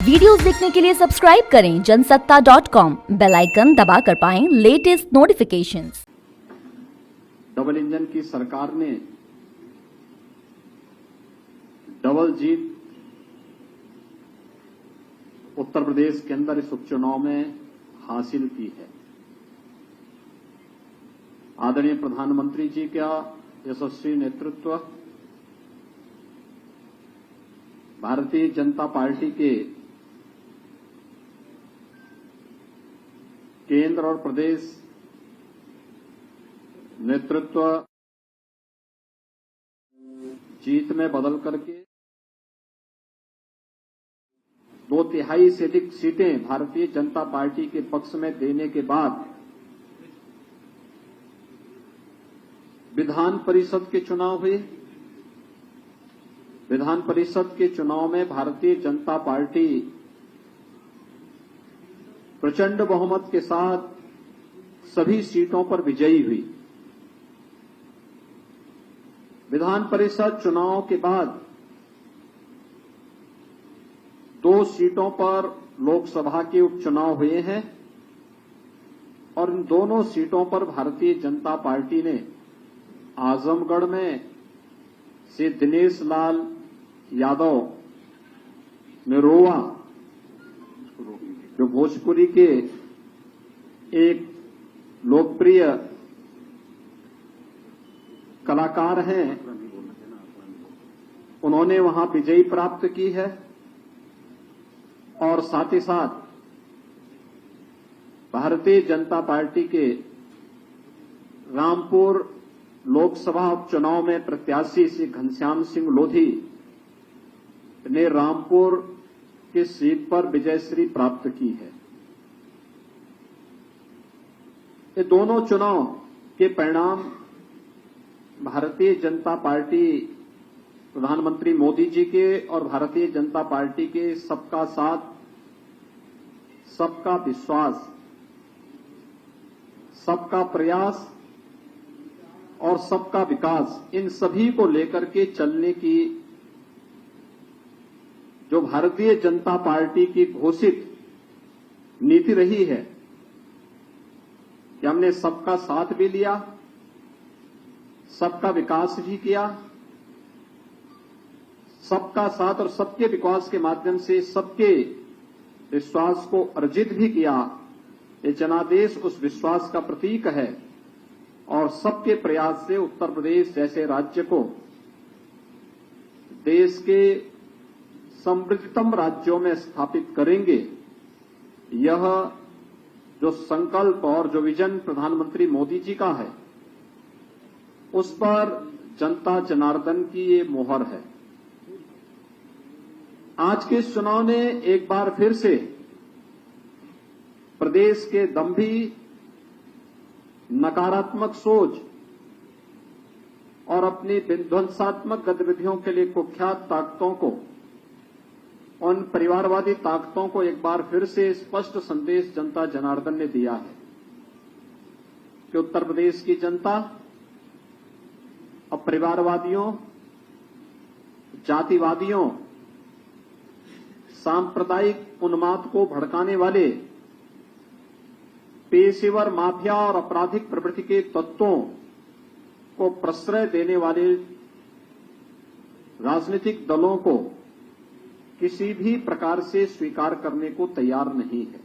Videos देखने के लिए सब्सक्राइब करें जनसत्ता.com, बेल आइकन दबाकर पाएं लेटेस्ट नोटिफिकेशंस। डबल इंजन की सरकार ने डबल जीत उत्तर प्रदेश के अंदर इस उपचुनाव में हासिल की है। आदरणीय प्रधानमंत्री जी का यशस्वी नेतृत्व, भारतीय जनता पार्टी के केंद्र और प्रदेश नेतृत्व जीत में बदल करके 2/3 से अधिक सीटें भारतीय जनता पार्टी के पक्ष में देने के बाद विधान परिषद के चुनाव हुए। विधान परिषद के चुनाव में भारतीय जनता पार्टी प्रचंड बहुमत के साथ सभी सीटों पर विजयी हुई। विधान परिषद चुनाव के बाद 2 सीटों पर लोकसभा के उपचुनाव हुए हैं और इन दोनों सीटों पर भारतीय जनता पार्टी ने आजमगढ़ में से दिनेश लाल यादव निरोवा, जो भोजपुरी के एक लोकप्रिय कलाकार हैं, उन्होंने वहां विजयी प्राप्त की है। और साथ ही साथ भारतीय जनता पार्टी के रामपुर लोकसभा उपचुनाव में प्रत्याशी श्री घनश्याम सिंह लोधी ने रामपुर की सीट पर विजयश्री प्राप्त की है। ये दोनों चुनाव के परिणाम भारतीय जनता पार्टी, प्रधानमंत्री मोदी जी के और भारतीय जनता पार्टी के सबका साथ, सबका विश्वास, सबका प्रयास और सबका विकास, इन सभी को लेकर के चलने की जो भारतीय जनता पार्टी की घोषित नीति रही है कि हमने सबका साथ भी लिया, सबका विकास भी किया, सबका साथ और सबके विकास के माध्यम से सबके विश्वास को अर्जित भी किया। ये जनादेश उस विश्वास का प्रतीक है और सबके प्रयास से उत्तर प्रदेश जैसे राज्य को देश के समृद्धतम राज्यों में स्थापित करेंगे। यह जो संकल्प और जो विजन प्रधानमंत्री मोदी जी का है, उस पर जनता जनार्दन की ये मोहर है। आज के इस चुनाव ने एक बार फिर से प्रदेश के दंभी, नकारात्मक सोच और अपनी विध्वंसात्मक गतिविधियों के लिए कुख्यात ताकतों को, उन परिवारवादी ताकतों को एक बार फिर से स्पष्ट संदेश जनता जनार्दन ने दिया है कि उत्तर प्रदेश की जनता अब परिवारवादियों, जातिवादियों, सांप्रदायिक उन्माद को भड़काने वाले पेशेवर माफिया और आपराधिक प्रवृत्ति के तत्वों को प्रश्रय देने वाले राजनीतिक दलों को किसी भी प्रकार से स्वीकार करने को तैयार नहीं है।